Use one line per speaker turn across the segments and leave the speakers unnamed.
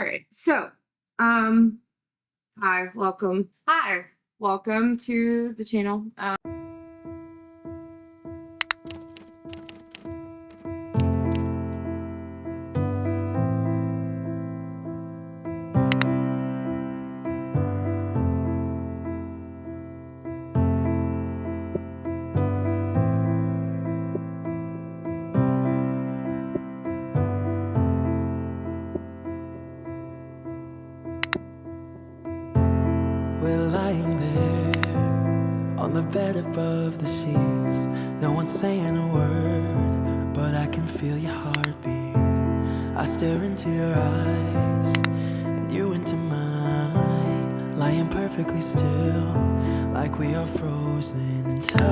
right. So, hi, welcome. Hi, welcome to the channel.
We're lying there on the bed above the sheets. No one's saying a word, but I can feel your heartbeat. I stare into your eyes and you into mine, lying perfectly still, like we are frozen in time.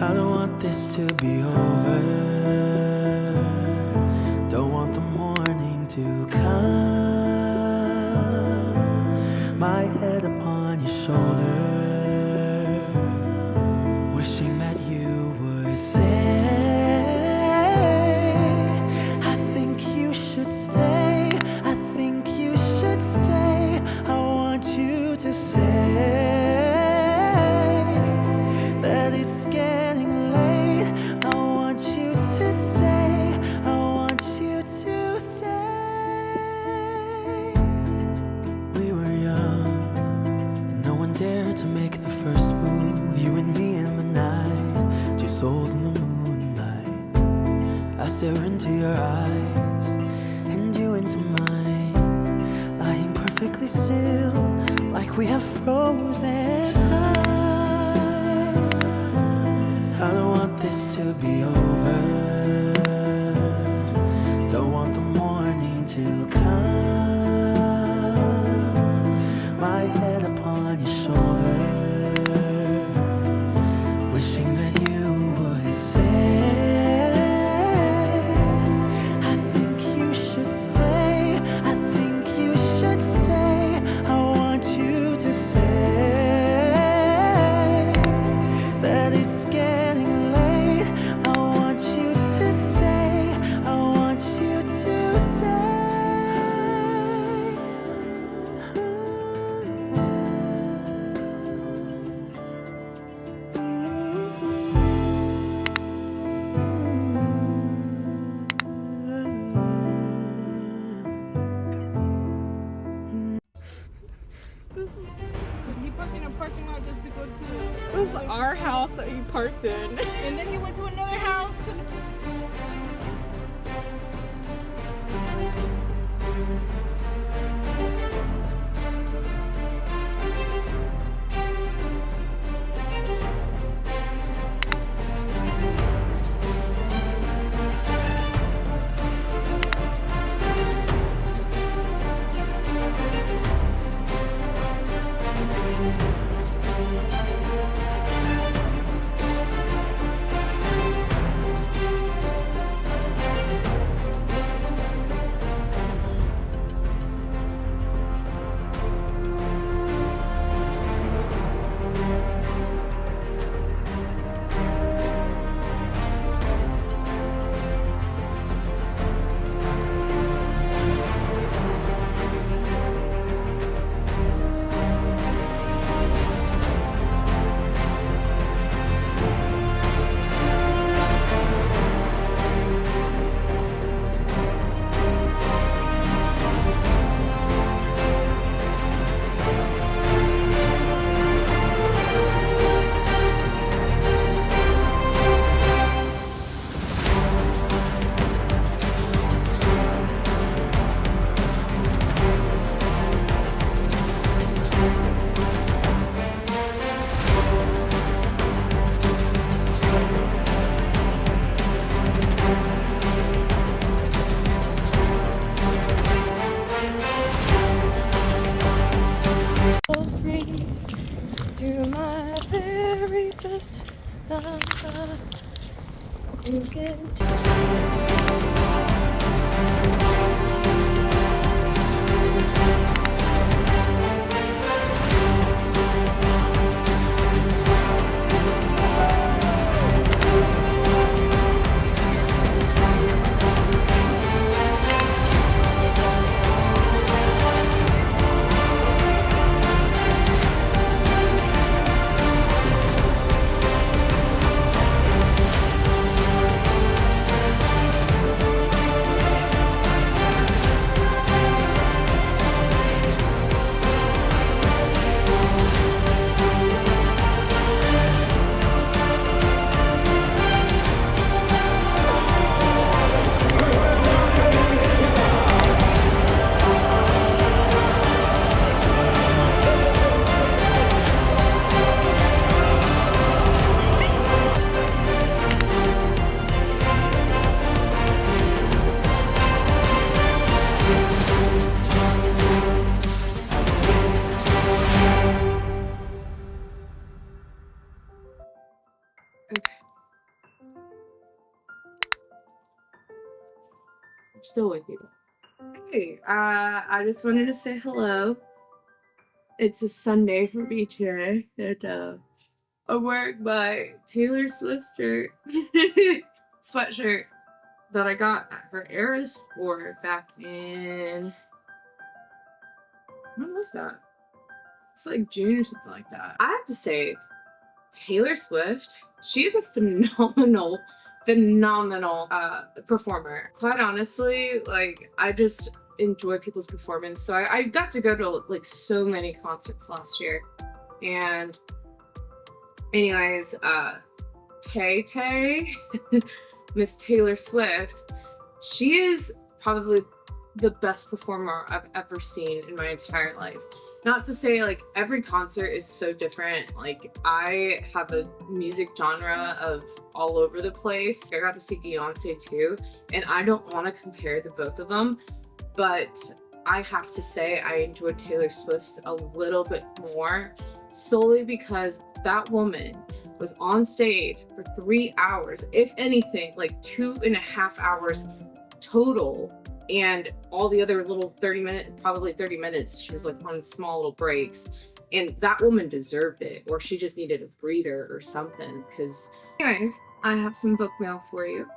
I don't want this to be over, don't want the morning to come. My head upon your shoulder, wishing that you would say, I think you should stay, I think you should stay. I want you to say that it's getting late. I want you to stay, I want you to stay. We were young and no one dared to make the first move. You and me in the night, two souls in the moonlight. I stare into your eyes and you into mine, lying perfectly still, like we have frozen time. I don't want this to be over, don't want the morning to come. My head upon your shoulder, wishing that you would say, I think you should stay, I think you should stay. I want you to say that it's getting late. I want you to stay, I want you to
He parked in a parking lot just to go to.
It was our house that he parked in.
And then he went to another house.
Do my very best. You can
still with you. Hey, I just wanted to say hello. It's a Sunday for me today, and I'm wearing my Taylor Swift shirt, sweatshirt that I got at her Eras store back in, when was that? It's like June or something like that. I have to say, Taylor Swift, she is a phenomenal performer. Quite honestly, like, I just enjoy people's performance. So I got to go to like so many concerts last year. And anyways, Tay, Miss Taylor Swift, she is probably the best performer I've ever seen in my entire life. Not to say like every concert is so different. Like, I have a music genre of all over the place. I got to see Beyonce too, and I don't want to compare the both of them, but I have to say I enjoyed Taylor Swift's a little bit more, solely because that woman was on stage for 3 hours, if anything, like 2.5 hours total. And all the other little 30 minutes, she was like on small little breaks. And that woman deserved it, or she just needed a breather or something. Because, anyways, I have some book mail for you.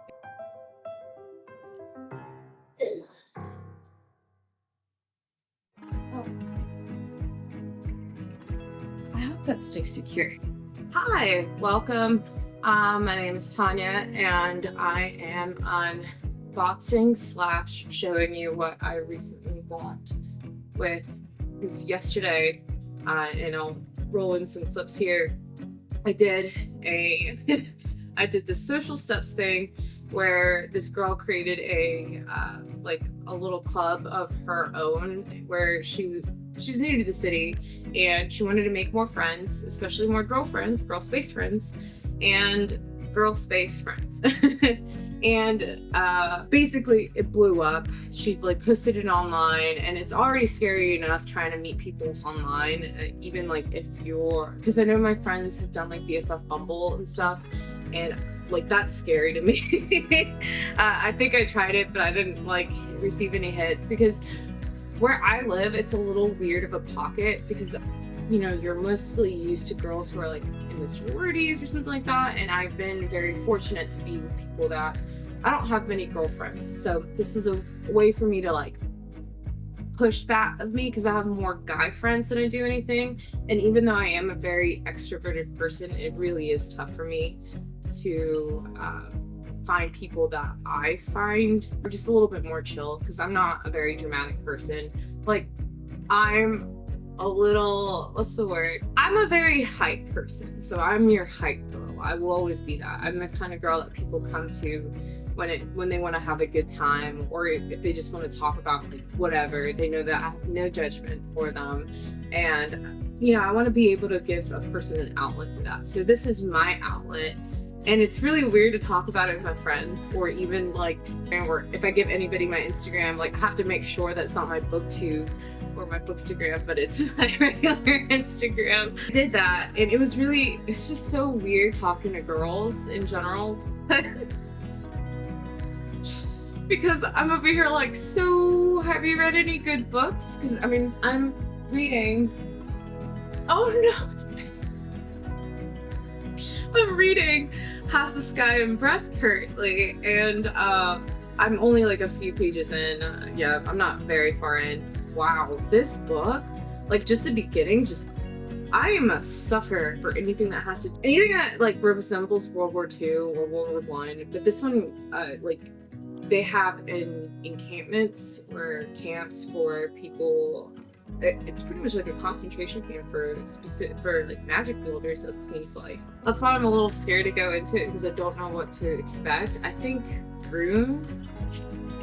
Oh. I hope that stays secure. Hi, welcome. My name is Tanya, and I am unboxing / showing you what I recently bought with, because yesterday, and I'll roll in some clips here, I did this social steps thing where this girl created a little club of her own, where she's new to the city and she wanted to make more friends, especially more girl space friends, and girl space friends. And basically it blew up. She like posted it online, and it's already scary enough trying to meet people online, even like if you're, because I know my friends have done like BFF Bumble and stuff, and like that's scary to me. I think I tried it, but I didn't like receive any hits, because where I live, it's a little weird of a pocket, because you know, you're mostly used to girls who are like in the sororities or something like that, and I've been very fortunate to be with people that I don't have many girlfriends. So this was a way for me to like push that of me, because I have more guy friends than I do anything. And even though I am a very extroverted person, it really is tough for me to find people that I find are just a little bit more chill, because I'm not a very dramatic person. Like, I'm a little, what's the word? I'm a very hype person. So I'm your hype girl. I will always be that. I'm the kind of girl that people come to when they want to have a good time, or if they just want to talk about like whatever. They know that I have no judgment for them. And, you know, I want to be able to give a person an outlet for that. So this is my outlet. And it's really weird to talk about it with my friends, or even like, or if I give anybody my Instagram, like I have to make sure that's not my booktube or my bookstagram, but it's my regular Instagram. I did that, and it's just so weird talking to girls in general. Because I'm over here like, so have you read any good books? Because I mean, I'm reading, oh no. I'm reading Has the Sky and Breath currently, and I'm only like a few pages in. Yeah, I'm not very far in. Wow, this book, like just the beginning, I am a sucker for anything that like resembles World War II or World War I. But this one, like they have encampments or camps for people. It's pretty much like a concentration camp for like magic builders, it seems like. That's why I'm a little scared to go into it, because I don't know what to expect. I think Rune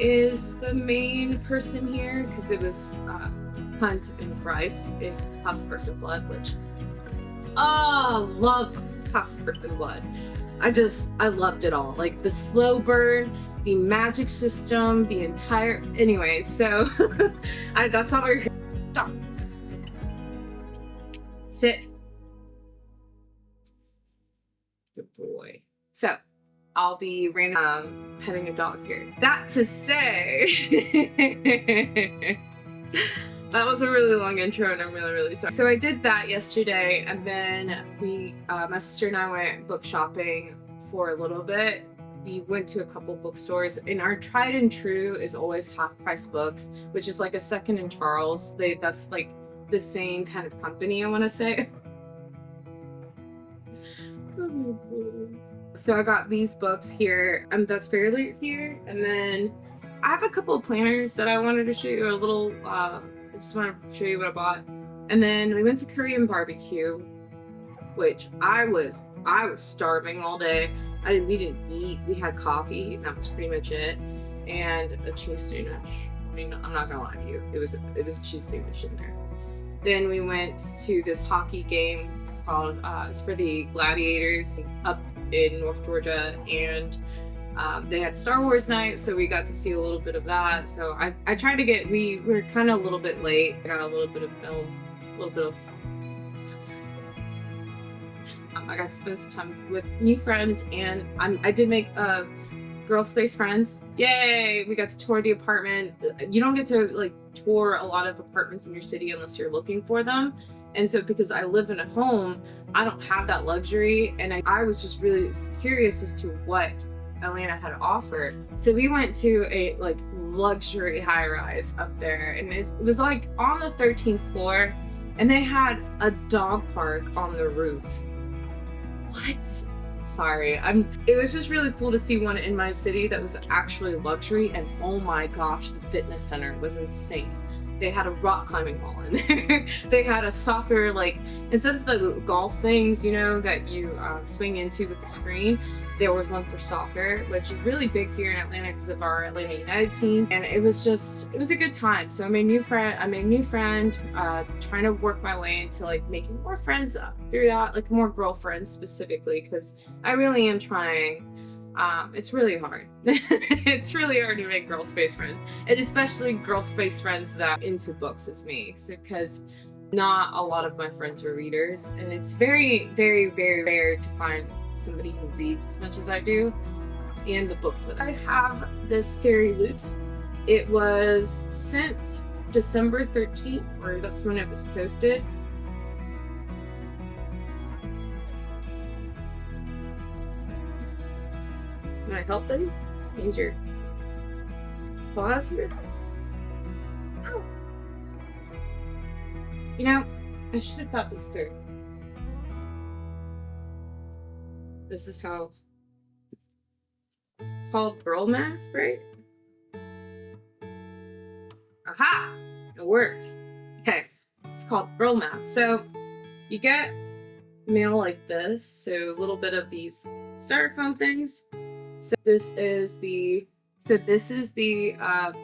is the main person here, because it was Hunt and Bryce in House of Earth and Blood, which love House of Earth and Blood. I loved it all. Like the slow burn, the magic system, the entire, anyways, so that's not what you're. Stop. Sit. Good boy. So, I'll be petting a dog here. That to say, that was a really long intro and I'm really sorry. So I did that yesterday, and then my sister and I went book shopping for a little bit. We went to a couple bookstores, and our tried and true is always Half Price Books, which is like a second in Charles. That's like the same kind of company, I want to say. So I got these books here, that's Fairyloot here, and then I have a couple of planners that I wanted to show you a little. I just want to show you what I bought, and then we went to Korean barbecue, which I was starving all day. We didn't eat. We had coffee, and that was pretty much it, and a cheese dish. I mean, I'm not gonna lie to you, it was a cheese dish in there. Then we went to this hockey game. It's called it's for the Gladiators up in North Georgia, and they had Star Wars night, so we got to see a little bit of that. So I tried to get. We were kind of a little bit late. I got a little bit of film, a little bit of. I got to spend some time with new friends, and I did make girl space friends. Yay! We got to tour the apartment. You don't get to like tour a lot of apartments in your city unless you're looking for them. And so because I live in a home, I don't have that luxury, and I was just really curious as to what Atlanta had offered. So we went to a like luxury high rise up there, and it was like on the 13th floor, and they had a dog park on the roof. What? Sorry, it was just really cool to see one in my city that was actually luxury, and oh my gosh, the fitness center was insane. They had a rock climbing wall in there. They had a soccer, like, instead of the golf things, you know, that you swing into with the screen, there was one for soccer, which is really big here in Atlanta because of our Atlanta United team. And it was a good time. So I made a new friend, trying to work my way into like making more friends through that, like more girlfriends specifically, because I really am trying. It's really hard. It's really hard to make girl space friends, and especially girl space friends that are into books as me. So because not a lot of my friends are readers, and it's very, very, very rare to find somebody who reads as much as I do. And the books that I have, this Fairyloot, it was sent December 13th, or that's when it was posted. Can I help them? Use your paws here. Ow. You know, I should have thought this through. This is how it's called girl math, right? Aha! It worked. Okay, it's called girl math. So you get mail like this, so a little bit of these styrofoam things. So this is the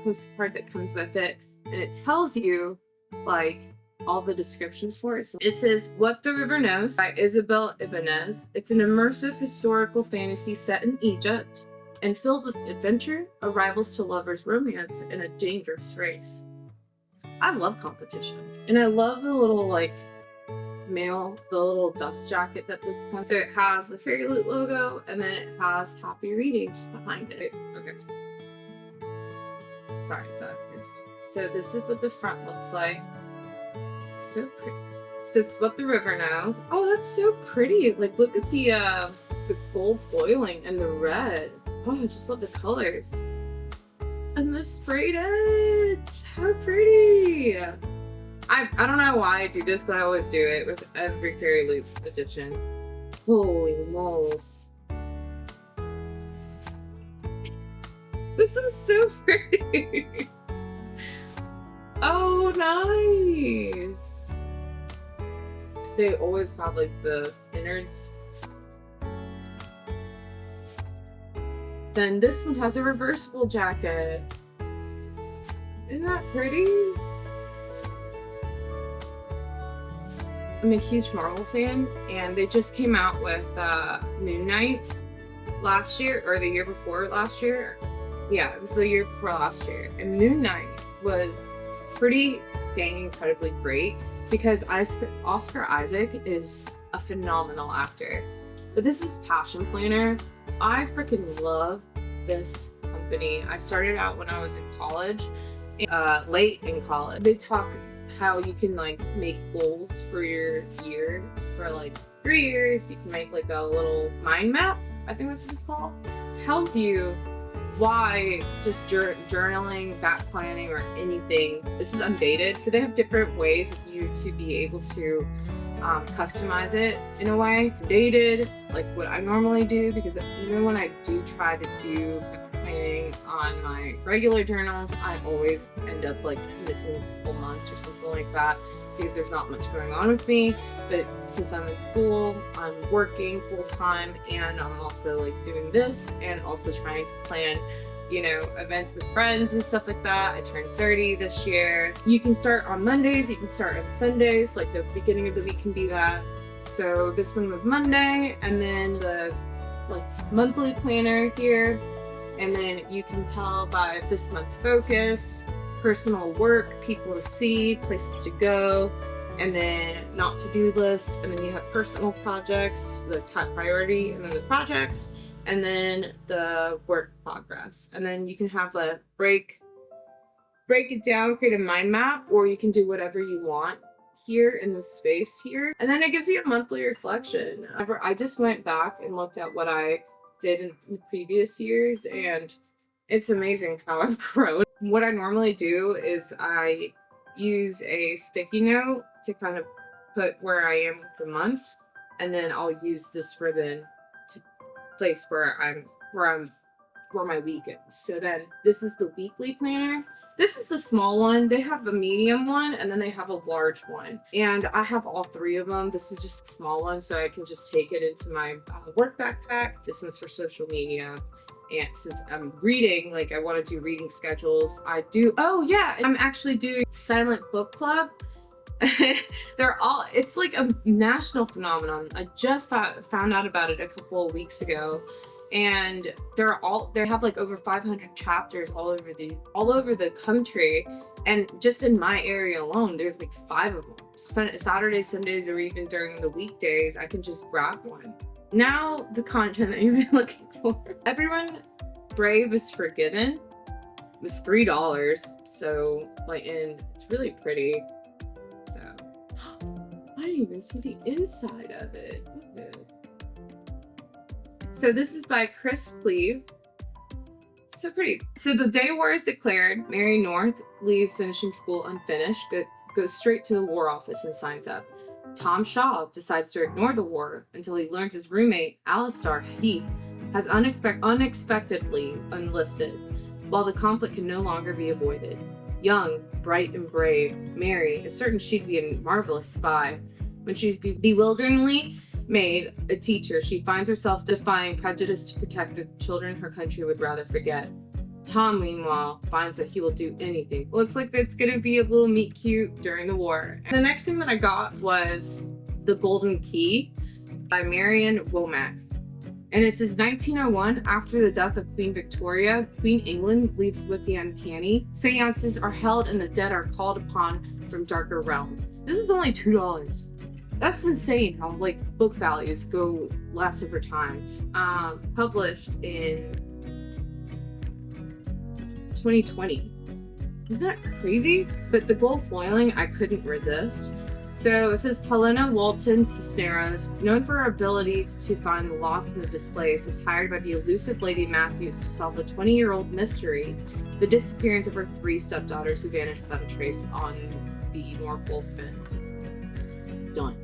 postcard that comes with it, and it tells you like all the descriptions for it. So it says What the River Knows by Isabel Ibanez. It's an immersive historical fantasy set in Egypt and filled with adventure, arrivals to lovers, romance, and a dangerous race. I love competition, and I love the little like mail, the little dust jacket that this comes. So it has the Fairyloot logo, and then it has Happy Reading behind it. Okay. Sorry. So this is what the front looks like. It's so pretty. So it's What the River Knows. Oh, that's so pretty. Like, look at the gold foiling and the red. Oh, I just love the colors. And the sprayed edge. How pretty. I don't know why I do this, but I always do it with every Fairyloot edition. Holy moles. This is so pretty. Oh, nice. They always have like the innards. Then this one has a reversible jacket. Isn't that pretty? I'm a huge Marvel fan, and they just came out with Moon Knight last year, or the year before last year. Yeah, it was the year before last year. And Moon Knight was pretty dang incredibly great because Oscar Isaac is a phenomenal actor. But this is Passion Planner, I freaking love this company. I started out when I was in college, late in college. They talk how you can like make goals for your year for like 3 years. You can make like a little mind map. I think that's what it's called. It tells you why just journaling, back planning, or anything. This is undated, so they have different ways of you to be able to customize it in a way. Dated, like what I normally do, because even when I do try to do planning on my regular journals, I always end up like missing a couple months or something like that because there's not much going on with me. But since I'm in school, I'm working full time, and I'm also like doing this and also trying to plan, you know, events with friends and stuff like that. I turned 30 this year. You can start on Mondays, you can start on Sundays, like the beginning of the week can be that. So this one was Monday, and then the like monthly planner here. And then you can tell by this month's focus, personal work, people to see, places to go, and then not to-do list. And then you have personal projects, the top priority, and then the projects, and then the work progress. And then you can have a break it down, create a mind map, or you can do whatever you want here in this space here. And then it gives you a monthly reflection. I just went back and looked at what I did in the previous years, and it's amazing how I've grown. What I normally do is I use a sticky note to kind of put where I am with the month, and then I'll use this ribbon to place where my week is. So then this is the weekly planner. This is the small one. They have a medium one, and then they have a large one. And I have all three of them. This is just the small one, so I can just take it into my work backpack. This one's for social media. And since I'm reading, like I want to do reading schedules, I'm actually doing silent book club. It's like a national phenomenon. I just found out about it a couple of weeks ago. And they have like over 500 chapters all over the country, and just in my area alone there's like 5 of them. Saturdays, Sundays, or even during the weekdays I can just grab one. Now the content that you've been looking for. Everyone Brave is Forgiven was $3, so like, and it's really pretty. So I didn't even see the inside of it. So this is by Cleave. So pretty. So the day war is declared. Mary North leaves finishing school unfinished, goes straight to the war office and signs up. Tom Shaw decides to ignore the war until he learns his roommate, Alistair Heath, has unexpectedly enlisted, while the conflict can no longer be avoided. Young, bright, and brave, Mary is certain she'd be a marvelous spy. When she's bewilderingly made a teacher, she finds herself defying prejudice to protect the children her country would rather forget. Tom, meanwhile, finds that he will do anything. Looks like it's gonna be a little meet cute during the war. And the next thing that I got was The Golden Key by Marian Womack. And it says 1901, after the death of Queen Victoria, Queen England leaves with the uncanny. Seances are held and the dead are called upon from darker realms. This was only $2. That's insane how like book values go less over time. Published in 2020. Isn't that crazy? But the gold foiling I couldn't resist. So it says Helena Walton Cisneros, known for her ability to find the lost and the displaced, is hired by the elusive Lady Matthews to solve the 20-year-old mystery, the disappearance of her 3 stepdaughters who vanished without a trace on the Norfolk fens. Done.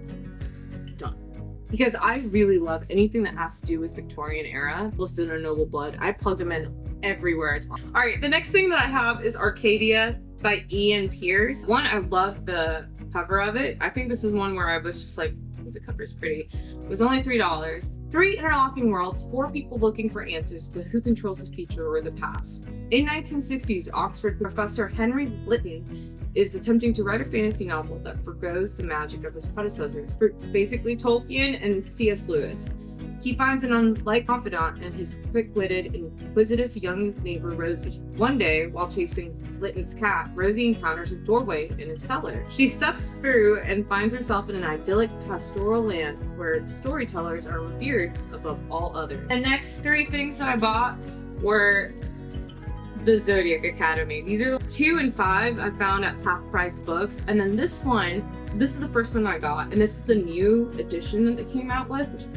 Because I really love anything that has to do with Victorian era, listed under noble blood. I plug them in everywhere I talk. All right, the next thing that I have is Arcadia by Iain Pears. One, I love the cover of it. I think this is one where I was just like, the cover is pretty. It was only $3. 3 interlocking worlds, 4 people looking for answers, but who controls the future or the past? In 1960s, Oxford professor Henry Lytton is attempting to write a fantasy novel that forgoes the magic of his predecessors, basically Tolkien and C.S. Lewis. He finds an unlikely confidant in his quick-witted, inquisitive young neighbor Rosie. One day, while chasing Litton's cat, Rosie encounters a doorway in his cellar. She steps through and finds herself in an idyllic pastoral land where storytellers are revered above all others. The next 3 things that I bought were the Zodiac Academy. These are 2 and 5 I found at half-price books, and then this is the first one that I got, and this is the new edition that they came out with,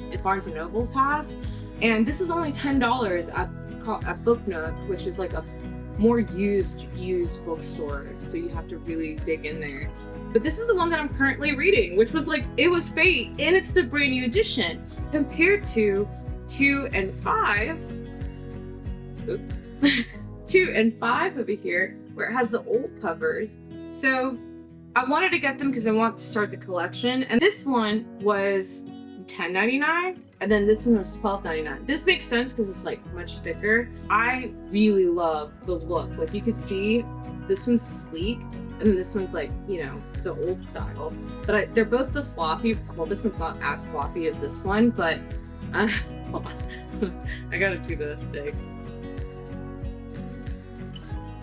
which Barnes & Noble's has, and this was only $10 at Book Nook, which is like a more used bookstore, so you have to really dig in there. But this is the one that I'm currently reading, which was like, it was Fate, and it's the brand new edition, compared to 2 and 5 2 and 5 over here, where it has the old covers. So I wanted to get them because I want to start the collection, and this one was $10.99, and then this one was $12.99. This makes sense because it's like much thicker. I really love the look. Like, you could see this one's sleek, and then this one's like, you know, the old style. But they're both the floppy. Well, this one's not as floppy as this one, but hold on. I gotta do the thing.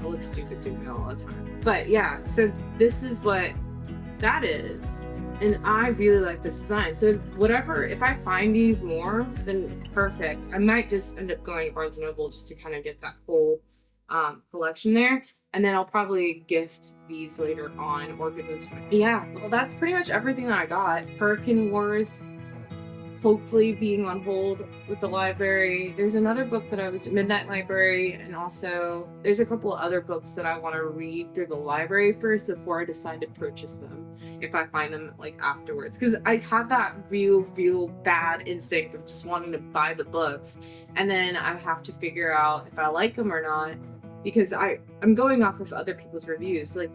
I look stupid doing it all the time. But yeah, so this is what that is. And I really like this design. So whatever, if I find these more, then perfect. I might just end up going to Barnes & Noble just to kind of get that whole collection there. And then I'll probably gift these later on or give them to my... Yeah, well, that's pretty much everything that I got. Hurricane Wars, hopefully being on hold with the library. There's another book that I was... Midnight Library, and also there's a couple of other books that I want to read through the library first before I decide to purchase them, if I find them like afterwards. Because I have that real bad instinct of just wanting to buy the books, and then I have to figure out if I like them or not, because I'm going off of other people's reviews. Like,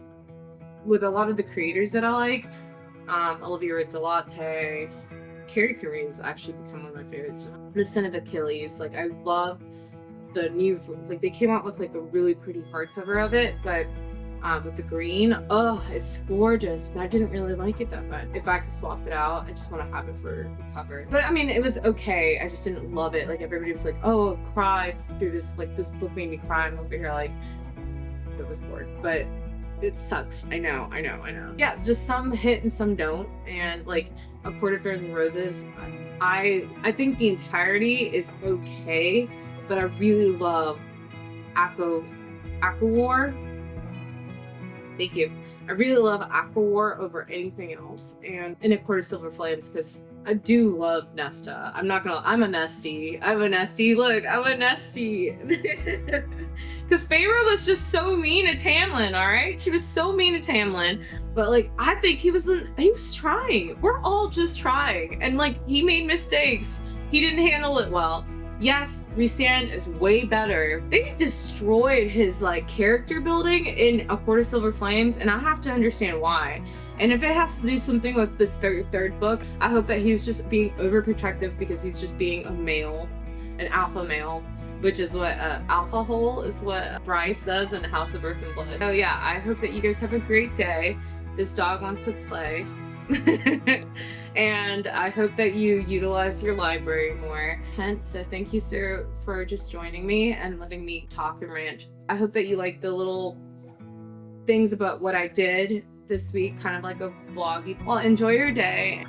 with a lot of the creators that I like, Olivia Rizzolatto, Carrie Carey has actually become one of my favorites. The Sin of Achilles, like, I love the new, like, they came out with like a really pretty hardcover of it, but with the green, oh, it's gorgeous, but I didn't really like it that much. If I could swap it out, I just want to have it for the cover. But I mean, it was okay, I just didn't love it. Like, everybody was like, oh, cry through this, like, this book made me cry. I'm over here like, it was bored, but it sucks. I know. Yeah, it's just some hit and some don't, and like A Court of Thorns and Roses, I think the entirety is okay, but I really love Aquawar. Thank you. I really love Aquawar over anything else, and A Court of Silver Flames, because I do love Nesta. I'm a Nestie. Look, I'm a Nestie. Because Feyre was just so mean to Tamlin, alright? She was so mean to Tamlin, but like, I think he was trying. We're all just trying, and like, he made mistakes. He didn't handle it well. Yes, Rhysand is way better. They destroyed his like character building in A Court of Silver Flames, and I have to understand why. And if it has to do something with this third book, I hope that he was just being overprotective because he's just being a male, an alpha male, which is what alpha hole is what Bryce does in House of Earth and Blood. Oh yeah, I hope that you guys have a great day. This dog wants to play. And I hope that you utilize your library more. So thank you, sir, for just joining me and letting me talk and rant. I hope that you like the little things about what I did this week, kind of like a vloggy. Well, enjoy your day.